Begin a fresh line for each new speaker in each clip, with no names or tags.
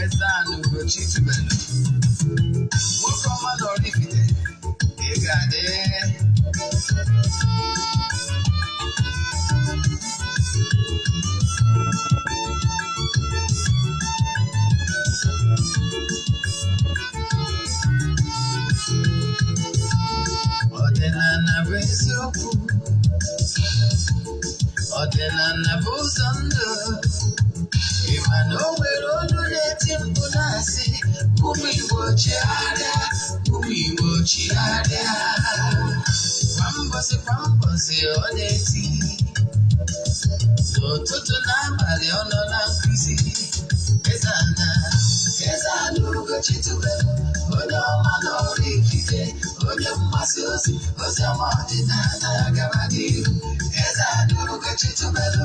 Eze-Ana Ugochi tubelu. Nwoke ọma na oraifite. Ị ga-adị. Odinana bụ eziokwu. Odinana bụ ụzọ ndụ. Ị ma na o nwere olu na-eti mkpu na-asị ụmụ Igbo chigharịa, ụmụ Igbo chigharịa. Kwa mbọsị ọ na-eti, n'ụtụtụ na abalị ọ nọ na nkuzi. Eze-Ana Ugochi tubelu, onye ọma na oraifite, onye mgbasa ozi ọma ọdịnala gaba n'ihu. Eze-Ana Ugochi tubelu,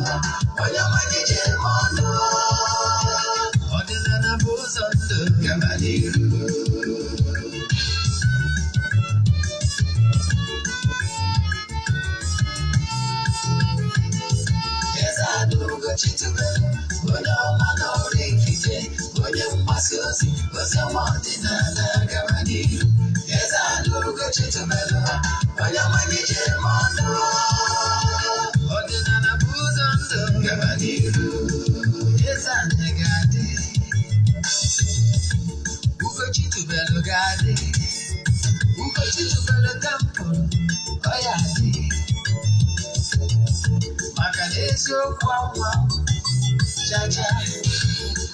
onye ọma jeje eme ọnụ. Ọdịnala bụ ụzọ ndụ gaba n'ihu. Eze-Ana Ugochi tubelu, onye ọma na oraifite, onye mgbasa ozi ọma ọdịnala gaba n'ihu. Eze-Ana Ugochi tubelu, onye ọma jeje eme ọnụ. Ọdịnala bụ ụzọ ndụ gaba n'ihu. Eze-Ana ga-adị. Ugochi tubelu ga-adị. Ugochi tubelu tempụl, ọ ya adị. Maka na eziokwu anwa jaja.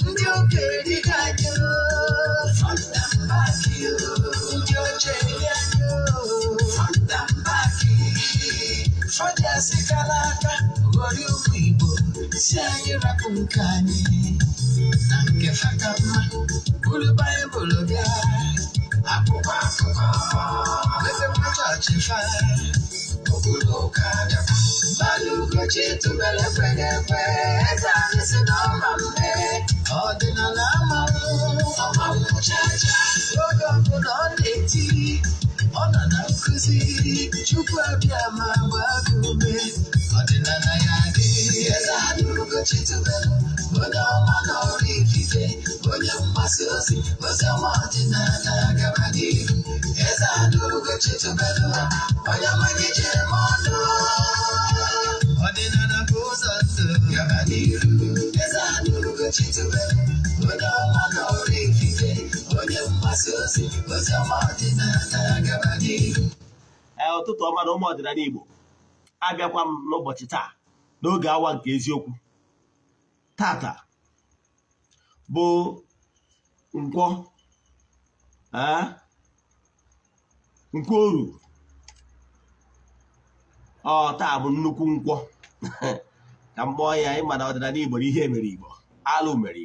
Ndị okenye dịka anyị fọnta mbaki, ndị oche dị anyị fọnta mbaki. Fọdụ asị kala aka ghọrọ ụmụ Igbo si anyị rapụ nke anyị na nke faka mma. Buru Baịbụl bịa, akwụkwọ akụkọ mepekwa chọọchị fa, okpuru ụka bịakwa. Mmadụ Ugochi tubelu ekweghị ekwe. Eze-Ana si na ọma mme, ọdịnala ọmanwụ chacha. Oge ọbụla ọ na-eti, ọ nọ na nkuzi. Chukwu abịa ma gbaa gị ume, ọdịnala ya dị. Eze-Ana Ugochi tubelu, onye ọma na oraifite, onye mgbasa ozi ọma ọdịnala gaba n'ihu. Eze-Ana Ugochi tubelu, onye ọma jeje eme ọnụ. Ọdịnala bụ ụzọ ndụ gaba n'ihu. Eze-Ana Ugochi tubelu, onye ọma na oraifite, onye mgbasa ozi ọma ọdịnala gaba n'ihu.
Ụtụtụ ọma na ụmụ ọdịnala Igbo, abịakwa m n'ụbọchị taa n'oge awa nke eziokwu. Tata bụ nkwọ oru. Taa bụ nnukwu nkwọ ka m kpọọ ya. Ịma na ọdịnala Igbo na ihe mere Igbo, alụ mere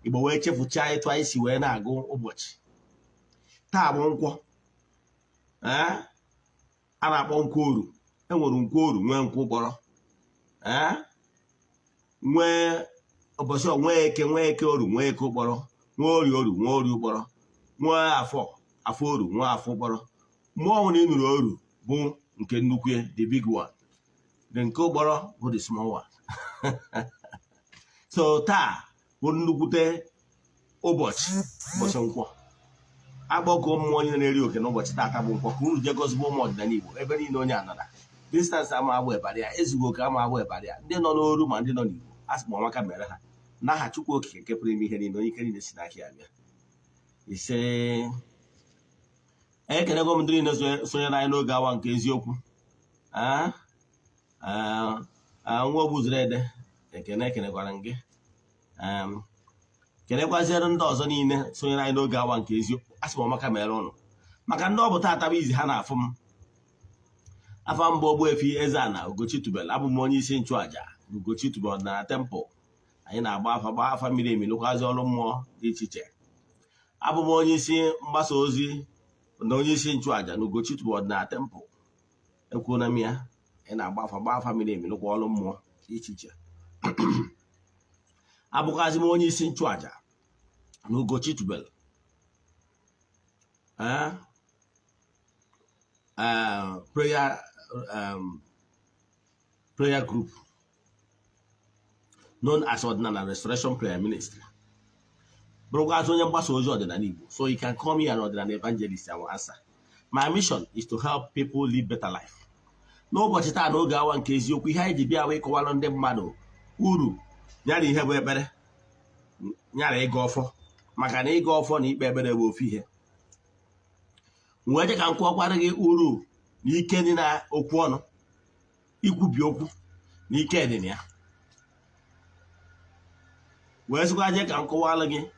Igbo wee chefucha etu anyị si wee na-agụ ụbọchị. Taa bụ nkwọ a na-akpọ nkwọ oru. Enwere nkwọ oru, nwee nkwọ ụkpọrọ, nwee ụbọchị nwee eke oru, nwee eke ụkpọrọ, nwee ori oru, nwee ori ụkpọrọ, nwee afọ oru, nwee afọ ụkpọrọ. Mgbe ọnwụ na ị nụrụ oru bụ nke nnukwu, the big one. The nke ụkpọrọ bụ the small one. So taa bụ nnukwute ụbọchị nkwọ. Agbọkọ mmụọ onye na-eri oke n'ụbọchị taata bụ nkwọ, ka unu jee gọzibo ụmụ ọdịnala Igbo ebe niile onye anara. Distance ama agba ịbarịa, ezugo oke ama agba ịbarịa. Ndị nọ n'oru ma ndị nọ n'Igbo, a sị ma ọmaka mere ha n'aha Chukwu Okike nke pụrụ ime ihe niile, onye ike niile si n'aka ya bịa. Ise ekenego m ndị niile sonyere anyị n'oge awa nke eziokwu. Nwa Ogbuzuru Ede, ekenekwara gị. Kenekwaziere ndị ọzọ niile sonyere anyị n'oge awa nke eziokwu. A sị m ọmaka mere ụnụ maka ndị ọ bụ taata bụ izi ha na-afụ m. Afa mbụ Ogbuefi Eze-Ana Ugochi tubelu. Abụ m onye isi nchụaja Ugochi tubelu Ọdịnala tempụl. Anyị na-agba afa miri emi, lụkwazi ọrụ mmụọ dị iche iche. Abụ m onye isi mgbasa ozi na onye isi nchụaja na Ugochi tubelu Ọdịnala tempụl. Ekwuona m ya. Anyị na-agba afa miri emi, lụkwa ọrụ mmụọ dị iche iche. Abụkwazi m onye isi nchụaja na Ugochi tubelu prayer group known as Odinana Restoration Prayer Ministry. Broadcast onye mgbasa ozi Odinana Igbo. So you can call me an Odinana evangelist. I will answer. My mission is to help people live better life. N'ụbọchị taa n'oge awa nke eziokwu ihe anyị ji bịa wee kọwalụ ndị mmadụ uru nyara ihe bụ ekpere nyara ịga ọfọ maka na ịga ọfọ na ikpe ekpere bụ ofu ihe. Wee je ka m kọwakwara gị uru na ike dị na okwu ọnụ ikwubi okwu na ike dị na ya. Wee sịkwa je ka m kọwalụ gị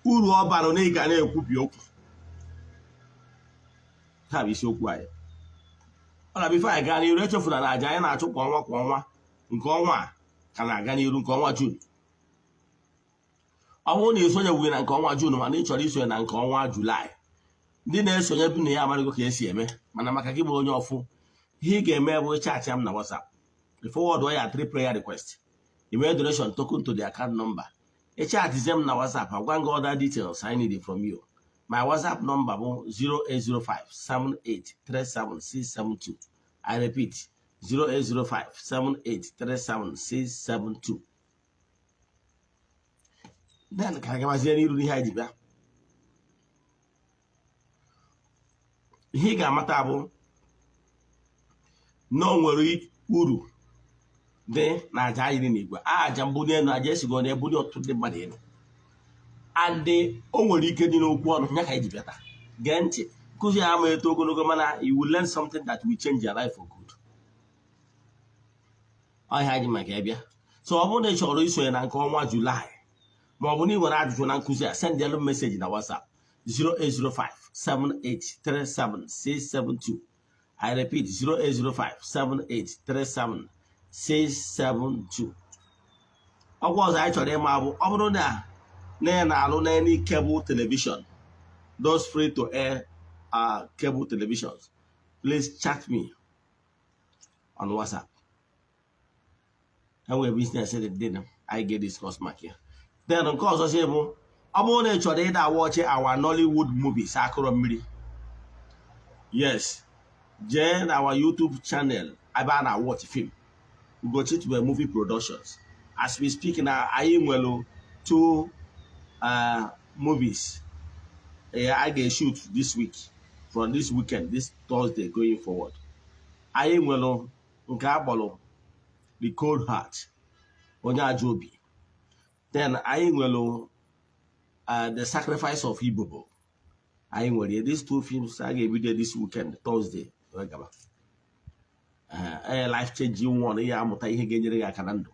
uru ọ bara na ị ga na-ekwubi okwu. Ha bụ isiokwu anyị. Ọ na bifo anyị gaa n'iru echefuna na aja anyị na-achụ kwa ọnwa nke ọnwa a ka na-aga n'iru nke ọnwa Jun. Ọ bụrụ na isonyebughị na nke ọnwa Jun mana ị chọrọ isonye na nke ọnwa Julaị, ndị na-esonye bụ na ya amarịgo ka esi eme mana maka gị bụ onye ọfụ ihe ị ga-eme bụ chaatị m na WhatsApp. Forward ya 3 prayer request. Email donation token to the account number. Chaatị m na WhatsApp agwa gị other details I need from you. My WhatsApp number is 0805-7837672. I repeat, 0805-7837672. Then, can I get my zero here? He got my table. No worry, Uru. Then, Naja in Igbo. Jambudian, Najas go there, Budio to the body. And the only can you know one better. Gent, because you are a Togo, you will learn something that will change your life for good. I had in my cabia. So I want to show you in Ancoma July. Mobuni will add to Nancusia, send the message in our WhatsApp 0805-7837672. I repeat 0805-7837672. I was actually marble over there. Na any cable television, those free to air cable televisions, please chat me on WhatsApp. And we business said dinner. I get this cost mark here. Then of course I I'm only sure that watch our Nollywood movies. Yes, Jen our YouTube channel. I ban watch film. Ugochi to movie productions. As we speak now, I am well to movies. I get shoot this week from this weekend, this Thursday going forward. I am well Nkabolo, The Cold Heart, Onya Jobi. Then I am well The Sacrifice of Ibobo. I am well these two films I gave you this weekend, Thursday. Life changing one. I'm not getting a calendar.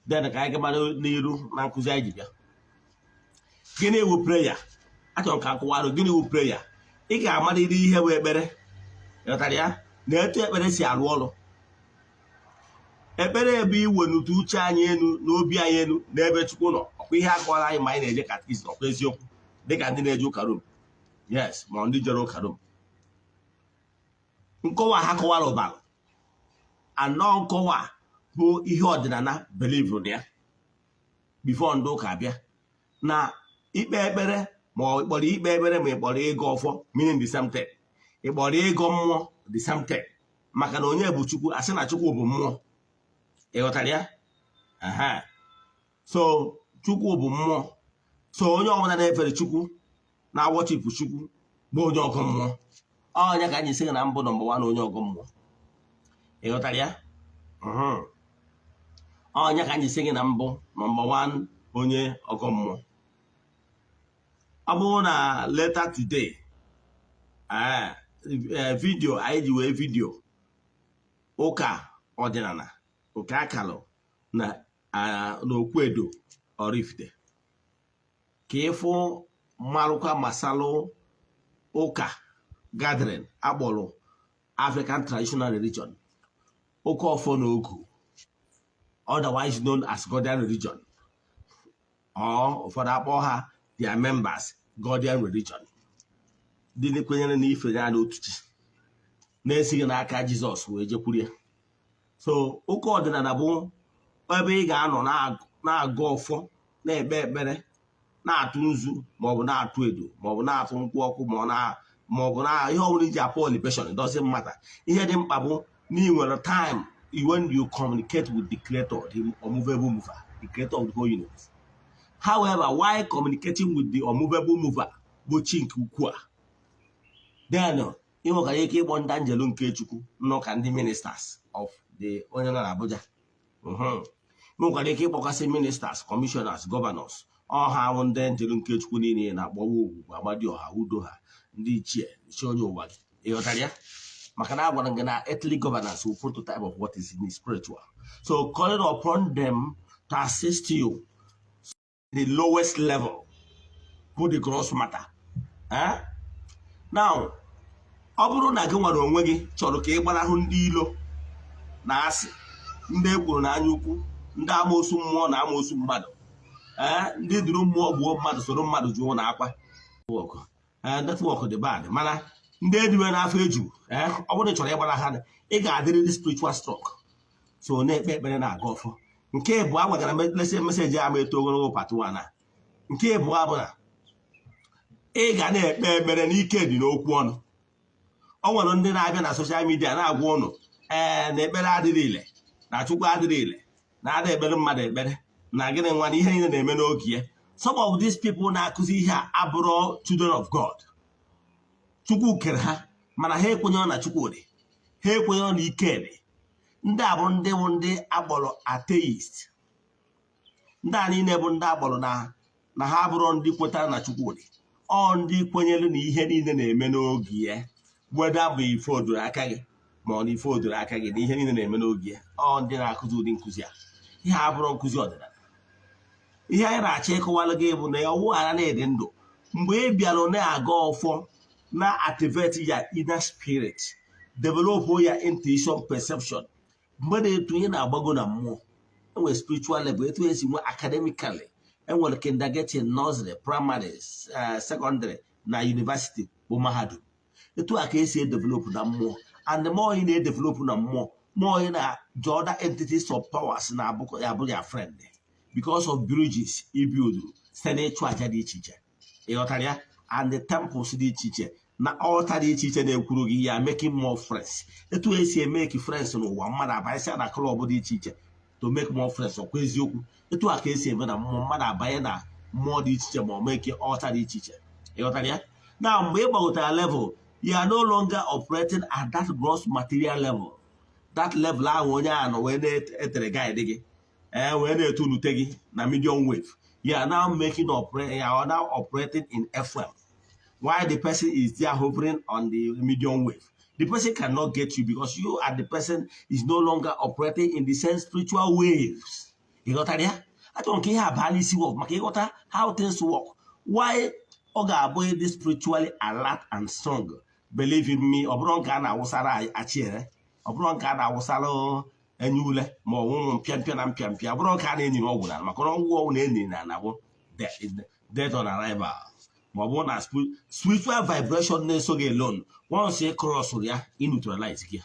Then I get my Niru Nankuzajibia. Gịnị wu prayer? Achọrọ ka akụwarụ gịnị wu prayer? Ị ga-amalite ihe wee ekpere. Ịghọtara ya? Na etu ekpere si arụ ọrụ. Ekpere ebe iwe n'utu uche anyị elu n'obi anyị elu n'ebe Chukwu nọ. Ọkwa ihe akọwara anyị ma anyị na-eje katikizm ọkwa eziokwu dịka ndị na-eje ụka Rom. Yes, ma ndị jere ụka Rom. Nkọwa ha kọwara ụbara. Anọ nkọwa bụ ihe ọdịnala believe na ya. Before ndị ụka abịa. Na ikpe ekpere ma ọ kpọrọ ikpe ekpere ma ị kpọrọ ịga ọfọ meaning the same thing. Ị kpọrọ ịgọ mmụọ the same thing. Maka na onye bụ Chukwu asị na Chukwu bụ mmụọ. Ị ghọtara ya? So Chukwu bụ mmụọ. So onye ọbụla na-efere Chukwu na-awọchipụ Chukwu bụ onye ọgọ mmụọ. Onye ka anyị sị na mbụ nọmba 1 onye ọgọ mmụọ. Ị ghọtara ya? Onye ka anyị sị na mbụ nọmba 1 onye ọgọ mmụọ. Ọ bụrụ na later today video anyị ji wee video ụka ọdịnala nke akalụ na n'okwu edo oraifite ka ịfụ mmarụkwa masalụ ụka gathering akpọrọ African Traditional Religion ụka ọfọ na ogu otherwise known as Godian Religion or ụfọdụ akpọ ha their members Godian Religion. Ndị na-ekwenyere na ife ya n'otu chi na-esighị n'aka Jizọs wee jekwuru ya. So ụka ọdịnala bụ ebe ị ga-anọ na-agụ ọfọ na-ekpe ekpere na-atụ nzu maọbụ na-atụ edo maọbụ na-atụ nkwụ ọkụ ma ọ ma ọ bụ na ihe ọbụla iji apụ libation, it doesn't matter. Ihe dị mkpa bụ na ị nwere time when you communicate with the creator, the unmovable mover, the creator of the whole universe. However, while communicating with the unmovable mover bụ chi nke ukwu a, then ị nwekwara ike ịkpọ ndị anjelu nke Chukwu nọ ka ndị ministers of the onye nọ n'Abuja. Nwekwara ike ịkpọkasị ministers, commissioners, governors, ọha bụ ndị anjelu nke Chukwu niile na-akpọwa ugwu agbadi ọha udo ha ndị ichie isi onye ụwa gị. Ịghọtara ya? Maka na agwara gị na earthly governance will prototype of what is in the spiritual. So calling upon them to assist you the lowest level, put the gross matter. Now, ọ bụrụ na gị nwere onwe gị chọrọ ka ị gbanahụ ndị ilo na asị, ndị ekwuru na anya ukwu, ndị amoosu mmụọ na amoosu mmadụ, ndị duru mmụọ gbuo mmadụ soro mmadụ jụọ na akwa netwọk dị bad, mana ndị ediwe n'afọ eju ọ bụrụ na ị chọrọ ịgbara ha, ị ga-adịrịrị spiritual strong. So na-ekpe ekpere na-aga ọfọ. Nke bụ agwagara meseji ama eto ogologo patuwa na nke bụ abụ na ị ga na-ekpe ekpere n'ike dị n'okwu ọnụ. Ọ nwere ndị na-abịa na soshal midia na-agwa ụnụ na ekpere adịrị ile, na Chukwu adịrị ile, na ada ekpere mmadụ ekpere na gịnị nwa na ihe niile na-eme n'oge ya. Some of these people na-akụzi ihe a abụrụ children of God. Chukwu kere ha mana ha ekwenye na Chukwu dị, ha ekwenye na ike dị. Ndị a bụ ndị akpọrọ atheist. Ndị a niile bụ ndị akpọrọ na ha abụrụ ndị kwetara na Chukwu dị. Ọ ndị kwenyere na ihe niile na-eme n'oge ya, weda bụ ife odoro aka gị ma ọ na ife odoro aka gị na ihe niile na-eme n'oge ya. Ọ ndị na-akụzi ụdị nkụzi a. Ihe abụrụ nkụzi ọdịnala. Ihe anyị na-achọ ịkọwalụ gị bụ na ọwụ ghara na-ede ndụ mgbe ị bịara na-aga ọfọ na activate ya inner spirit, develop ya intuition perception. Mgbe na-etu ihe na-agbago na mmụọ, enwere spiritual level, etu esi nwe academically, enwere kindergarten, nursery, primary, secondary na university bụ mahadum. Etu a ka esi develop na mmụọ, and the more ị na-edevelop na mmụọ, more ị na the other entities of powers na-abụ ya friend, because of bridges i build site n'ịchụ aja dị iche iche. Ịghọtara ya? And the temples dị iche iche na altar dị iche iche na-ekwuru gị ya making more friends. Etu esi emeki friends n'ụwa, mmadụ abanye na klọb dị iche iche to make more friends. Ọkwa eziokwu? Etu a ka esi eme na mmụọ, mmadụ abanye na mmụọ dị iche iche ma ọ meke altar dị iche iche. Ịghọtara ya? Na mgbe ị gbagotara level, you are no longer operating at that gross material level. That level ahụ onye a nọ wee na-etere guide gị, wee na-etunute gị na medium wave. You are now operating in FM. While the person is there hovering on the medium wave, the person cannot get you because you and the person is no longer operating in the same spiritual waves. You got that? I don't care how balance work. Maka you got how things work. Why Oga boy this spiritually alert and strong? Believe in me, Obron Kana wasara achere, Obron Kana wasalo enyule, mo pian and pian. Obron Kana in Oguna, Macron won't end in an hour. Death on arrival. Ma spiritual vibration na-esoghị alone. Once you cross ya, ị neutralize gị.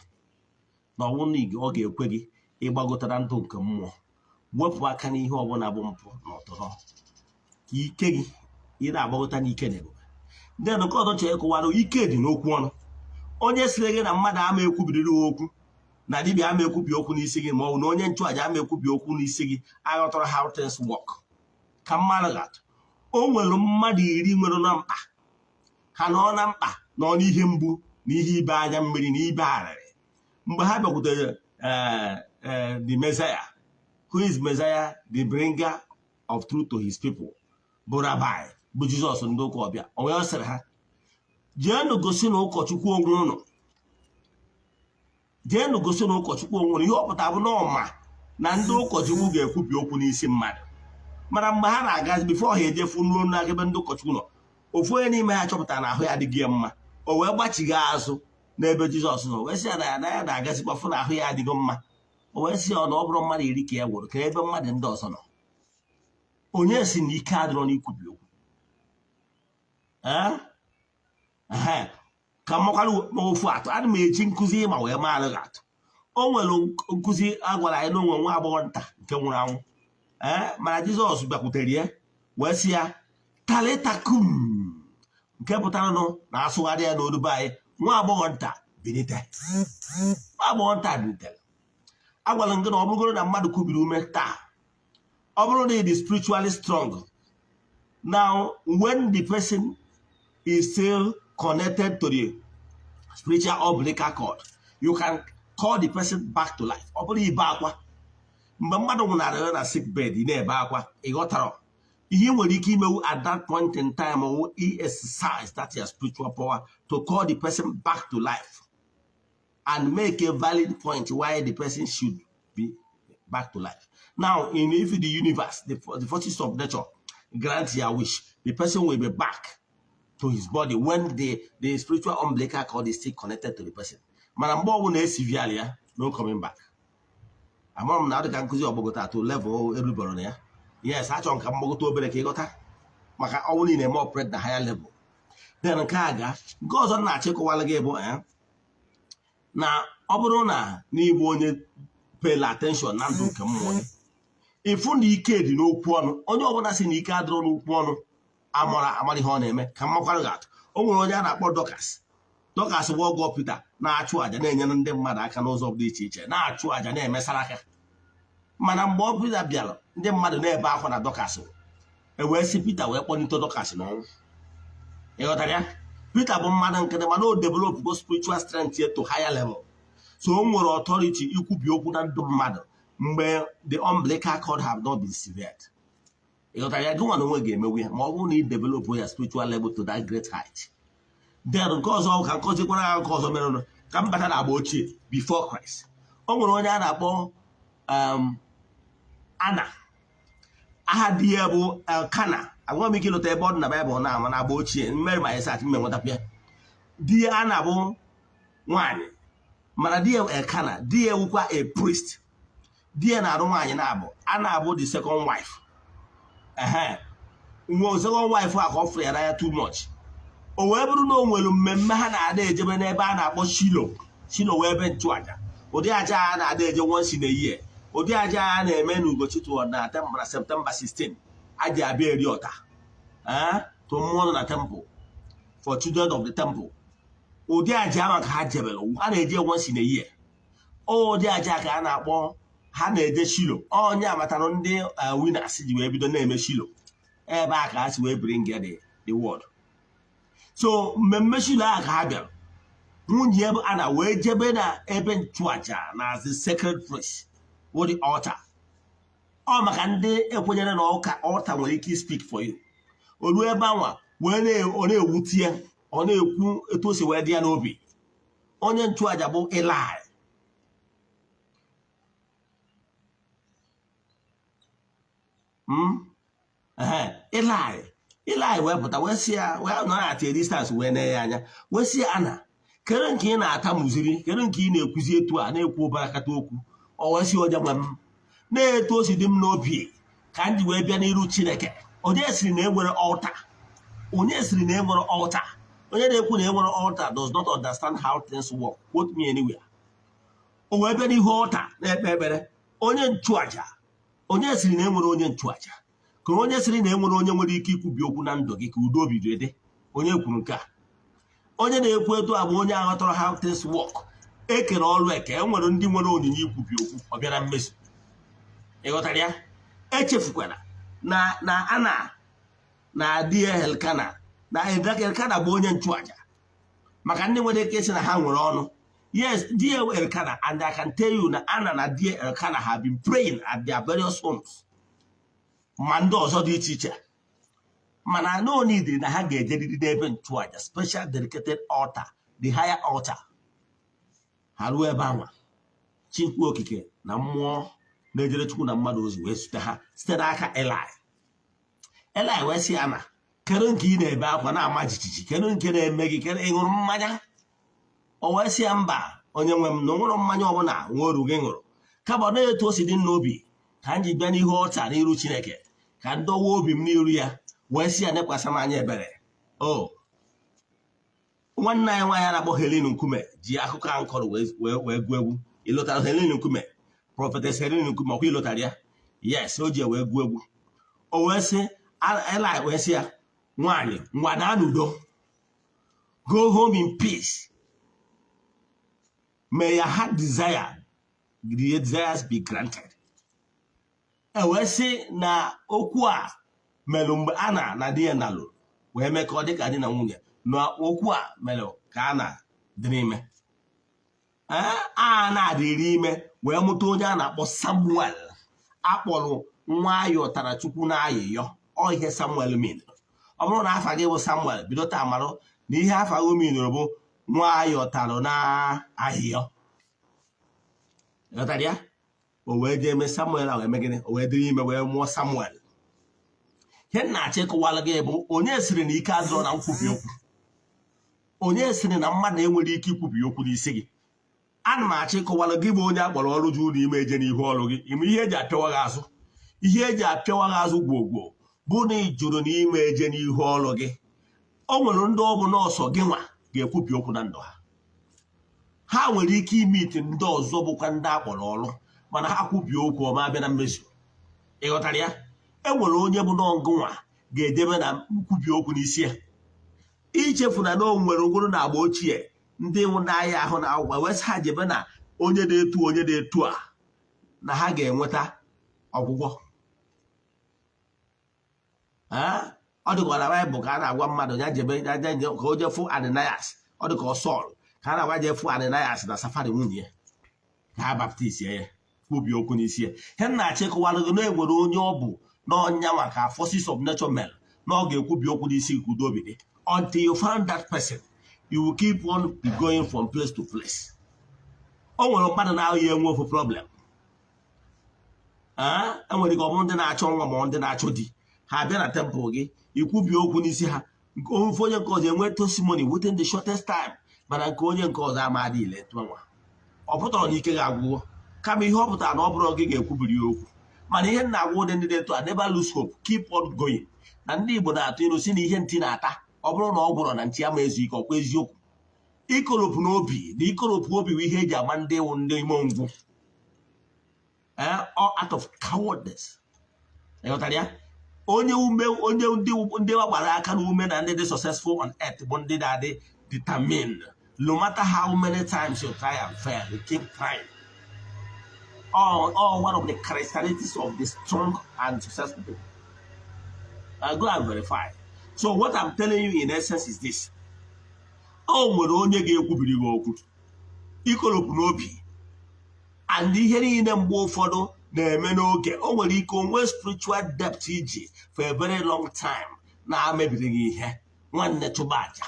Na ọnwụ na ọ ga-ekwe gị ịgbagotara ndụ nke mmụọ. Wepụ aka n'ihe ọbụla bụ mpụ na ọtọrọ. Ike gị ị na-agbagota n'ike na ebube. Ndị nke ọzọ chọrọ ịkọwara ike dị n'okwu ọnụ. Onye sịrị gị na mmadụ ama ekwubiriri okwu, na dibịa ama ekwubi okwu n'isi gị, ma ọ bụ na onye nchụaja ama ekwubi okwu n'isi gị, aghọtara how things work. Ka mmadụ ga-atụ. O nwere mmadụ 10 nwere na mkpa, ha nọ na mkpa nọ n'ihe mgbu na ihe ibe anya mmiri na ibe arịrị. Mgbe ha bịakwutere the Messiah, who is Messiah, the bringer of truth to his people, bụ Rabbi, bụ Jizọs ndị ụka ọbịa. O wee sịrị ha, jeenụ gosi na ụkọchukwu onwe ụnụ, jeenụ gosi na ụkọchukwu onwe ụnụ. Ihe ọ pụtara bụ na ọma na ndị ụkọchukwu ga-ekwubi okwu n'isi mmadụ. Mana mgbe ha na-agazi bifo ha ejefu n'olu n'ebe ndị ụkọchukwu nọ, ofu onye n'ime ha chọpụtara na ahụ ya adịghị ya mma, o wee gbachighị azụ n'ebe Jizọs nọ, wee sị ya na ya na-agazikwa fụ na ahụ ya adịghị mma. O wee sị ya na ọ bụrụ mmadụ 10 ka ya gwụrụ, ka ebe mmadụ ndị ọzọ nọ. Onye si na ike adịrọ n'ikwubi okwu. Ka mmakwara n'ofu atụ, ana m eji nkụzi ịma wee maa alụghị atụ. O nwere nkụzi a gwara anyị n'onwe nwa agbọghọ nta nke nwụrụ anwụ. Mana Jizọs bịakwutere ya wee sị ya talitakum, nke pụtara na asụgharị ya n'olu be anyị nwa agbọghọ nta bilite. Nwa agbọghọ nta bilitere. Agwara m gị na ọ bụrụgoro na mmadụ kubiri ume taa, ọ bụrụ na dị spiritually strong, now when the person is still connected to the spiritual umbilical cord, you can call the person back to life. Ọ bụrụ ibe akwa mgbe mmadụ nwụnarị na sick bed ị na-ebe akwa, ịghọtara ihe nwere ike imewu at that point in time or exercise that your spiritual power to call the person back to life and make a valid point why the person should be back to life. Now, if the universe, the forces of nature grant your wish, the person will be back to his body when the spiritual umbilical cord is still connected to the person. Mana mgbe ọbụla esiviali ya, no coming back. Amara m na ọ dị ka nkụzi ọgbọgọta to level erubere na ya. Yes, achọrọ m ka mgbagota obere ka ịghọta maka ọnwụ niile eme operate na higher level. Then nke a ga nke ọzọ na-achịkọwala gị bụ na ọ bụrụ na n'ịbụ onye pay attention na ndụ nke mmụọ gị, ịfụ na ike dị n'okwu ọnụ. Onye ọbụla si na ike adịrọ n'okwu ọnụ amara ihe ọ na-eme. Ka mmakwara gị atụ, o nwere onye a na-akpọ Dorcas bụ ọgọ Peter na-achụ àjà na-enyere ndị mmadụ aka n'ụzọ dị iche iche, na-achụ àjà na-emesara aka. Mana mgbe ọ Peter bịara, ndị mmadụ na-ebe akwa na Dorcas wee si Peter wee kpọlite Dorcas n'ọnwụ. Ịghọtara ya? Peter bụ mmadụ nkịtị mana o develop go spiritual strength to higher level. So o nwere authority ikwubi okwu na ndụ mmadụ mgbe the umbilical cord have not been severed. Ịghọtara ya? Gị nwa na onwe ga-emewu ya ma ọ bụrụ na ị develop ya spiritual level to that great height. Then nke ọzọ ka nkọzikwara ya nke ọzọ mere ka m bata na agba ochie before Christ. O nwere onye a na-akpọ Ana. Aha di ya bụ Elkana. Agwa m ike ịlụta ebe ọ dị na Baịbụl na ama na agba ochie mmeri ma ịsat mme nwetapịa. Di ya Ana bụ nwaanyị mana di ya Elkana, di ya wukwa a priest. Di ya na-arụ nwaanyị na-abụ Ana abụ the second wife. Nwe second wife a ka ọ fụrụ ya too much. O wee bụrụ na o nwere mmemme ha na-ada ejebe n'ebe a na-akpọ Shilo wee ebe nchụaja. Ụdị aja a na-ada eje once in a year. Ụdị aja a na-eme na Ugochi tụọ na September 16 aja abịa eri ọta to mmụọ na temple for children of the temple. Ụdị aja ahụ ka ha jebere, a na-eje once in a year. Ụdị aja ka a na-akpọ ha na-eje Shilo. Onye amatara ndị winners ji wee bido na-eme Shilo. Ebe a ka ha si wee bring the word. So mmemme Shilo a ka ha bịara, nwunye ebe a na wee jebe na ebe nchụaja na the sacred place or the altar. Ọ maka ndị ekwenyere na altar nwere ike speak for you. Olu ebe anwa wee na-ewutie, ọ na-ekwu etu o si wee dị ya n'obi. Onye nchụaja bụ Eli wee pụta wee sị ya, wee nọ at a distance wee na-enye anya wee sị ya, Ana, kere nke ị na-ata muziri, kere nke ị na-ekwuzi etu a na-ekwu ụbarakata okwu. O wee sị onye nwe m na-etu o si dị m n'obi ka m ji wee bịa n'iru Chineke. Onye siri na enwere altar. Onye siri na enwere altar. Onye na-ekwu na enwere altar does not understand how things work. Quote me anywhere. O wee bịa n'ihu altar na-ekpe ekpere. Onye nchụaja. Onye siri na enwere onye nchụaja. Ka onye siri na enwere onye nwere ike ikwubi okwu na ndụ gị ka udo bido ede. Onye kwuru nke a. Onye na-ekwu etu a bụ onye aghọtara how things work. Ekere ọrụ eke, enwere ndị nwere onyinye ikwubi okwu ọ bịara mmezu. Ịghọtara ya? Echefukwala na Ana na di ya Elkana na Elkana bụ onye nchụaja. Maka ndị nwere ike isi na ha nwere ọnụ. Yes, dear Elkana, and I can tell you na Ana na dear Elkana have been praying at their various homes. Ma ndị ọzọ dị iche iche. Mana no need na ha ga-ejeriri n'ebe nchụaja, special dedicated altar, the higher altar. Ha ruo ebe anwa, Chukwu okike na mmụọ na-ejere Chukwu na mmadụ ozi wee zute ha site n'aka Eli wee sị Ana, kere nke ị na-ebe akwa na-ama jijiji, kere nke na-eme gị, kere ịṅụrụ mmanya. O wee sị ya, mba onye nwe m na onwere mmanya ọbụla nwe oru gị ṅụrụ. Kama na-etu o si dị n'obi ka m ji bịa n'ihu ọta n'iru Chineke ka ndọwa obi m n'iru ya wee sị ya nekwasị m anya ebere. Nwanne anyị nwaanyị a na-akpọ Helen Nkume ji akụkọ ahụ kọrọ wee gụọ egwu. Ịlụtara Helen Nkume, Prophetess Helen Nkume, ọkwa ịlụtara ya? Yes, o ji wee gụọ egwu. O wee sị Eli wee sị ya, nwaanyị ngwa daa n'udo. Go home in peace. May your heart desire, the desires be granted. E wee sị na okwu a mere mgbe Ana na di ya nalụ wee mee ka ọ dị ka di na nwunye na okwu a mere ka Ana dị n'ime. Ana dịrị ime wee mụta onye a na-akpọ Samuel, akpọrọ nwa ayọtara Chukwu na ayịyọ. Ọ ihe Samuel mere. Ọ bụrụ na afa gị bụ Samuel, bido taa marụ na ihe afa gị mere bụ nwa ayọtara na ayịyọ. Ghọtara ya? O wee jee eme Samuel a wee mee gịnị? O wee dịrị ime wee mụọ Samuel. Ihe na-achọ ịkọwala gị bụ onye sịrị na ike adịrọ na nkwubi okwu. Onye sịrị na mmadụ enwere ike ikwubi okwu n'isi gị. Ana m achọ ịkọwala gị bụ onye akpọrọ ọrụ jụ ụlọ ime eje n'ihu ọrụ gị. Ime ihe eji apịawa gị azụ. Ihe eji apịawa gị azụ gwogwo bụ na ị jụrụ n'ime eje n'ihu ọrụ gị. O nwere ndị ọ bụ nọọsụ gị nwa ga-ekwubi okwu na ndụ ha. Ha nwere ike ime ite ndị ọzọ bụkwa ndị akpọrọ ọrụ mana ha kwubi okwu ọma abịa na mmezu. Ị ghọtara ya? E nwere onye bụ n'ọgụ nwa ga-edebe na nkwubi okwu n'isi ya. Ichefu na o nwere ogoro na agba ochie ndị n'ahịa ahụ na agwa wesị ha jebe na onye na-etu a na ha ga-enweta ọgwụgwọ. Ọ dịka na Baịbụl ka a na-agwa mmadụ ya jebe ka o jefu Ananias. Ọ dịka Sọl ka a na-agwa jefu Ananias na Safari nwunye ya ka ha baptist ya kwubi okwu n'isi ya. Ihe na-achọ ịkọwara gị na enwere onye ọ bụ n'ọnya maka forces of nature mere na ọ ga-ekwubi okwu n'isi ka udo obi dị. Until you find that person, you will keep on going from place to place. O nwere mmadụ na-ahụ ya enwe ofu problem. Enwere ike ọ bụrụ ndị na-achọ nwa ma ndị na-achọ di. Ha bịa na temple gị ikwubi okwu n'isi ha. Ofu onye nke ọzọ enwe testimony within the shortest time, mana nke onye nke ọzọ amadị ile nwa. Ọ pụtara na ike ga-agwụgwọ kama ihe ọ pụtara na ọ bụrụ gị ga-ekwubiri ya okwu. Mana ihe na-agwa ụdị ndị dị etu a, never lose hope, keep on going. Na ndị Igbo na-atụ ilu si na ihe ntị na-ata ọ bụrụ na ọ gwụrụ na ntị ama ezu ike ọkwa eziokwu. Ikoropụ n'obi na ikoropụ obi bụ ihe eji agba ndị iwu ndị ime ngwu. Out of cowardice. Ịghọtara ya? Onye ndị gbara aka n'ume na ndị dị successful on earth bụ ndị na-adị determined. No matter how many times you try and fail, you keep trying. One of the characteristics of the strong and successful people. Go and verify. So what I'm telling you in essence is this. Nwere onye ga-ekwubiri gị okwu. Ikoropụ n'obi. And ihe niile mgbe ụfọdụ na-eme n'oge. O nwere ike onwe spiritual depth iji for a very long time na-amebiri gị ihe. Nwanne chụba aja.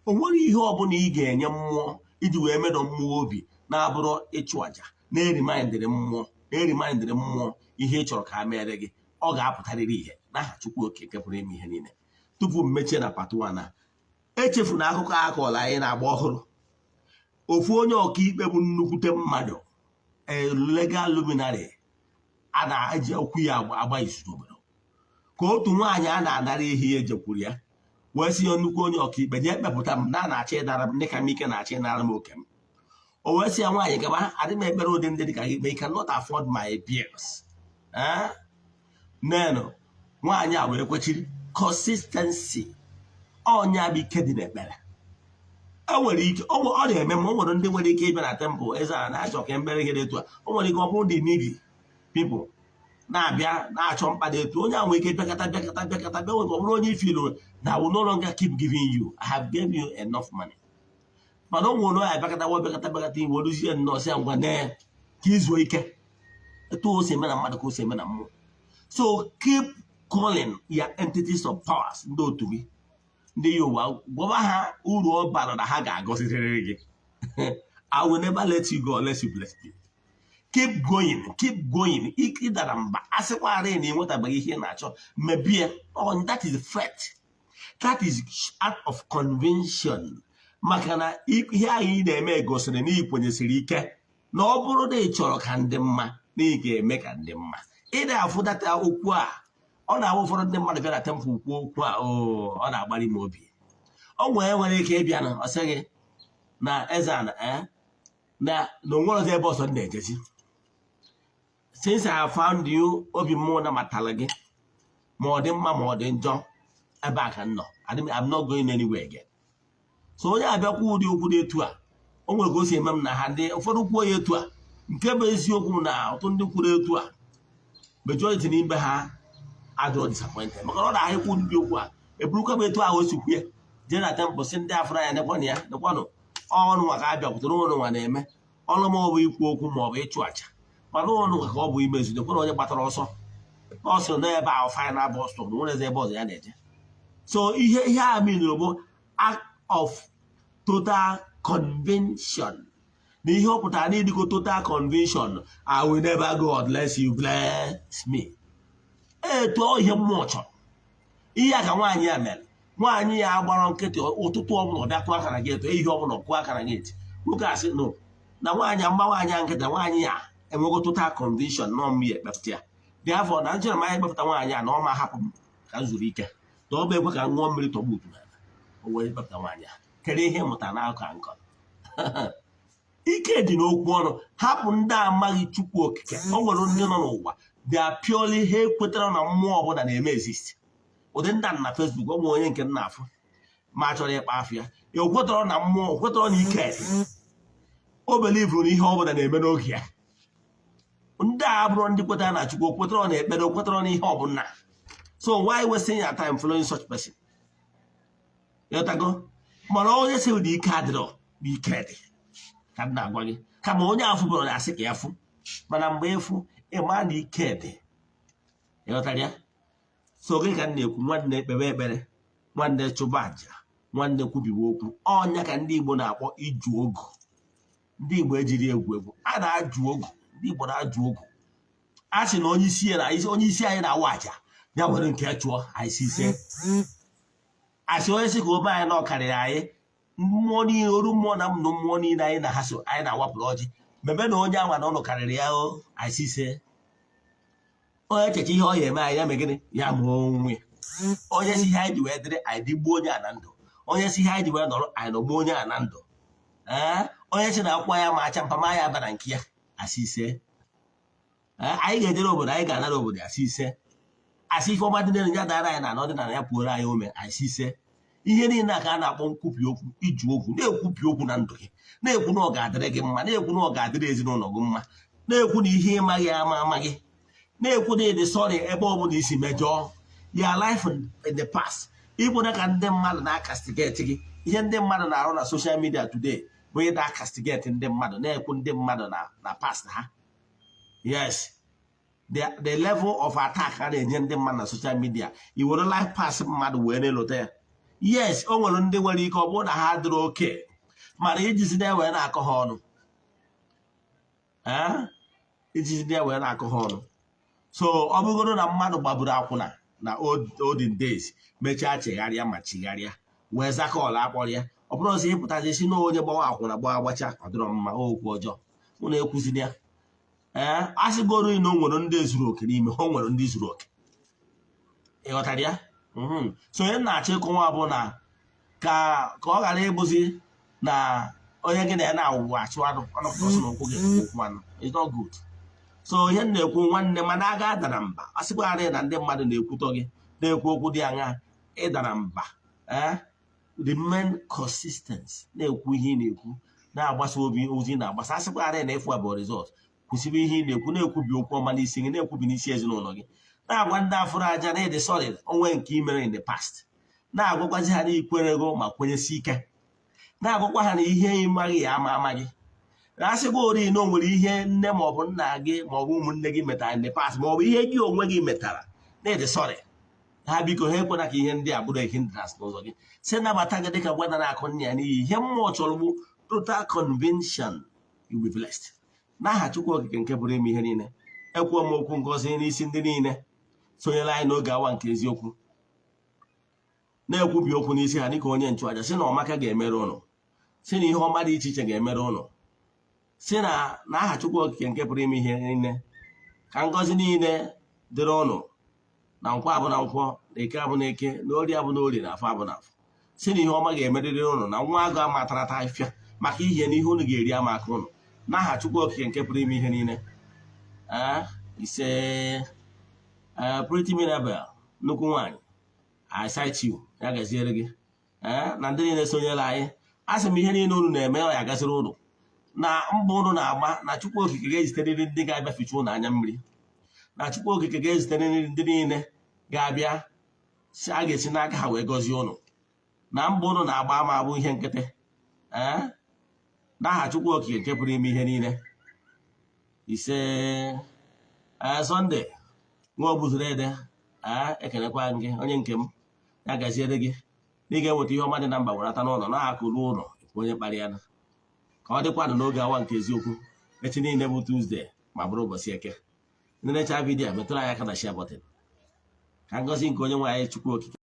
O nwere ihe ọbụla ị ga-enye mmụọ iji wee medọ mmụọ obi na-abụrụ ịchụ aja. Na-erimindịrị mmụọ ihe ị chọrọ ka a mere gị. Ọ ga-apụtarịrị ihe n'aha Chukwu Okike pụrụ ime ihe niile. Tupu m mechie na part 1 a, echefu na akụkọ akọọla anyị na-agba ọhụrụ. Ofu onye ọkaikpe bụ nnukwute mmadụ, a legal luminary, a na-eji okwu ya agba izu n'obodo. Ka otu nwaanyị a na-anara ihe ya ejekwuru ya wee sị ya nnukwu onye ọkaikpe jee kpepụta m na-achọ ịdara m dịka m ike na-achọ ịnara m oke m. O wee sị ya nwaanyị gaba adị m ekpere ụdị ndị dịka ikpe, you cannot afford my bills. Nenu nwaanyị a wee kwechiri consistency. Ọnya bụ ike dị n'ekpere. Enwere ike ọ na-eme ma o nwere ndị nwere ike ịbịa na temple Eze-Ana na-achọ ka mbere ihe dị etu a. O nwere ike ọ bụrụ the needy people na-abịa na-achọ mkpa dị etu onye ahụ nwere ike bịakọta bịa ọ bụrụ onye ifilu na will no longer keep giving you. I have gave you enough money. Mana ọ nwere onye bịakọta iwe oruzie nnọọ sị ya ngwa nee ka izuo ike. Etu o si eme na mmadụ ka o si eme na mmụọ. So keep calling your entities of powers ndị otu gị. Ndị Yoruba gwaba ha uru ọ bara na ha ga-agọzirịrị gị. I will never let you go unless you bless me. Keep going. Ike dara mba asịkwarị na enwetabeghị ihe na-achọ mebie. That is threat. That is act of convention. Maka na ihe anyị na-eme gosiri na ikwenyesiri ike na ọ bụrụ na ị chọrọ ka ndị mma na ị ga-eme ka ndị mma. Ị na-afụdata okwu a. Ọ na-awụ ụfọdụ ndị mmadụ bịa na temple kwuo okwu a ọ na-agbari m obi. O nwere ike ịbịa na ọ sị gị na Eze-Ana na onwere ọzọ ebe ọsọ na-ejezi. Since I have found you, obi mmụọ na matala gị ma ọ dị mma ma ọ dị njọ ebe a ka nọ. I'm not going anywhere again. so onye abịakwa ụdị okwu dị etu a o nwere ka o si eme m na ha ndị ụfọdụ kwuo ya etu a nke bụ eziokwu na ọtụtụ ndị kwuru etu a majority n'ime ha adịrọ disappointed maka na ọ na-ahịkwa ụdị okwu a eburukwa m etu ahụ o si kwue jee na tempụl sị ndị afọ anya nekwana ya nekwanụ ọrụ maka abịakwutere ụnụ nwa na-eme ọrụ ma ọ bụ ikwu okwu ma ọ bụ ịchụ àjà mana ụnụ ka ọ bụ imezu nekwana onye gbatara ọsọ ọ sịrị na ebe ahụ final bus stop na nwere ebe ọzọ ya na-eje so ihe a minụrụ bụ act of total convention na ihe ọ pụtara na ịdịgo total convention I will never go unless you bless me etu ihe mmụọ chọrọ ihe a ka nwaanyị ya mere nwaanyị ya gbara nkịtị ụtụtụ ọbụla ọ bịa kụọ aka na geti ihe ọbụla kụọ aka na geti nwoke asị no na nwaanyị mgba nwaanyị a nkịtị nwaanyị ya enwego total convention nọ mma ya ekpepụta ya dị afọ na njere m anya ekpepụta nwaanyị a na ọ ma hapụ m ka m zuru ike na ọ bụ ekwe ka m ṅụọ mmiri tọgbu utu o wee ekpepụta nwaanyị a kedu ihe mụtara n'akụkụ nkọ ike dị n'okwu ọnụ hapụ ndị amaghị Chukwu okike o nwere ndị nọ n'ụwa they are purely ha ekwetara na mmụọ ọbụla na-eme exist ụdị ndị na Facebook ọ nwere onye nke nna afọ ma chọrọ ịkpa afọ ya ekwetara na mmụọ ekwetara na ike dị o belivuru na ihe ọbụla na-eme n'oge ya ndị a bụrụ ndị kwetara na Chukwu okwetara na ekpere okwetara na ihe ọbụla so why wasting your time following such person yotago mana onye si ụdị ike adịrọ bụ ike dị ka m na-agwa gị kama onye afụ bụrụ na asị ka ya fụ mana mgbe ịfụ ịma na ike dị ịghọtara ya so gị ka m na-ekwu nwanne ekpebe ekpere nwanne chụba aja nwanne kwubiwe okwu ọnya ka ndị Igbo na-akpọ iju ogu ndị Igbo ejiri egwu a na-ajụ ogu ndị Igbo na-ajụ ogu a sị na onye isi anyị na-awa aja ya nwere nke chụọ anyị si ise asị onye sị ka obe anyị na ọkarịrị anyị mmụọ niile oru mmụọ na mnụ mmụọ niile anyị na ha so anyị na-awapụrụ ọjị mebe na onye anwa na ọnụ karịrị ya anyị si ise onye echeche ihe ọ ya eme anyị ya megịnị ya mụọ onwe onye si ihe anyị ji wee dịrị anyị dịgbuo onye a na ndụ onye si ihe anyị ji wee nọrọ anyị nọgbuo onye a na ndụ onye si na akwụkwọ ya ma acha mpama ya bara nke ya asị ise anyị ga-ejere obodo anyị ga-anara obodo asị ise asị ife ọma dị n'elu ya dara anyị na ọdịnala ya pụoro anyị ome asị ise ihe niile a ka a na-akpọ nkwupi okwu iju okwu na-ekwupi okwu na ndụ gị na-ekwu na ọ ga-adịrị gị mma na-ekwu na ọ ga-adịrị ezinụlọ gị mma na-ekwu na ihe ịmaghị ama amaghị na-ekwu na ịdị sọrị ebe ọ bụla isi mejọọ ya life in the past ịbụna ka ndị mmadụ na-akastigeti gị ihe ndị mmadụ na-arụ na social media today bụ ịda akastigeti ndị mmadụ na-ekwu ndị mmadụ na past ha yes the level of attack a na-enye ndị mmadụ na social media i were life pass mmadụ wee na-elote ya yes o nwere ndị nwere ike ọ bụrụ na ha dịrị oke mana ijizi na-ewee na-akọ ha ọnụ so ọ bụgoro na mmadụ gbagburu akwụna na olden days mechaa chegharịa ma chigharịa wee zakọọla akpọrọ ya ọ bụrụ ọzọ ịpụtazi si na onye gbawa akwụna agbacha ọ dịrọ mma okwu ọjọọ ụnụ ekwuzina ya a sịgoro na o nwere ndị zuru oke n'ime ha o nwere ndị zuru oke ịghọtara ya so onye na-achọ ịkọwa bụ na ka ọ ghara ịbụzi na onye gị na ya na-awụwa achụ anụ ọnọpụtọsị na ụkwụ gị okwu anụ it's not good so ihe na-ekwu nwanne mana aga adara mba a sịkwarị na ndị mmadụ na-ekwutọ gị na-ekwu okwu dị aṅa ịdara mba remain consistent na-ekwu ihe ị na-ekwu na-agbasa obi ozi na-agbasa a sịkwarị na ịfụ abụọ resọt kwụsịrị ihe ị na-ekwu na-ekwubi okwu ọma n'isi gị na-ekwubi n'isi ezinụlọ gị na-agwa ndị afụrụ aja na ịdị sọrị onwe nke imere in the past na-agwakwazi ha na ikwerego ma kwenyesi ike na-agwakwa ha na ihe ịmaghị ya ama amaghị na asịgwa ori na o nwere ihe nne maọbụ nna gị maọbụ ụmụnne gị metara in the past maọbụ ihe gị onwe gị metara na ịdị sọrị ha biko ha ekwena ka ihe ndị a bụrụ hindrance n'ụzọ gị si nabata gị dịka gwada na-akụ nne ya n'ihi ihe mmụọ chọrọ bụ total convention you be blessed n'aha Chukwu okike nke pụrụ ime ihe niile ekwuo m okwu ngozi n'isi ndị niile sonyere anyị n'oge awa nke eziokwu na-ekwubi okwu n'isi ha dịka onye nchụaja si na ọmaka ga-emere ụnụ si na ihe ọma dị iche iche ga-emere ụnụ si na aha Chukwu okike nke pụrụ ime ihe niile ka ngọzi niile dịrị ụnụ na nkwọ abụ na nkwọ na eke abụ na eke na ori abụ na ori na afọ abụ na afọ si na ihe ọma ga-emerịrị ụnụ na nwa agụ amatarata afịa maka ihe na ihe ụnụ ga-eri ama aka ụnụ n'aha Chukwu okike nke pụrụ ime ihe niile ise Pretty Mirabel nnukwu nwaanyị I cite you ya gaziere gị na ndị niile sonyere anyị asị m ihe niile unu na-eme ọ ya gasịrị ụnụ na mbọ unu na-agba na Chukwu Okike ga-eziterịrị ndị ga-abịaficha ụnụ anya mmiri, na Chukwu Okike ga-eziterịrị ndị niile ga-abịa a ga-esi n'aka ha wee gọzie ụnụ, na mbọ unu na-agba ama abụ ihe nkịtị n'aha Chukwu Okike nke pụrụ ime ihe niile. Ise Sọnde nwa Ogbuzuru Ede ekelekwa gị onye nke m, ya gaziere gị na ị ga-enweta ihe ọma dị na mba werata n'ụlọ na-akụ ruo ụlọ onye kparị ya, ka ọ dịkwanụ n'oge awa nke eziokwu echi niile bụ Tuzdee ma bụrụ ụbọchị Eke. Ndị na-echa vidiyo metụrụ anyị aka na share button. Ka ngọzi nke onye nwe anyị Chukwu Okike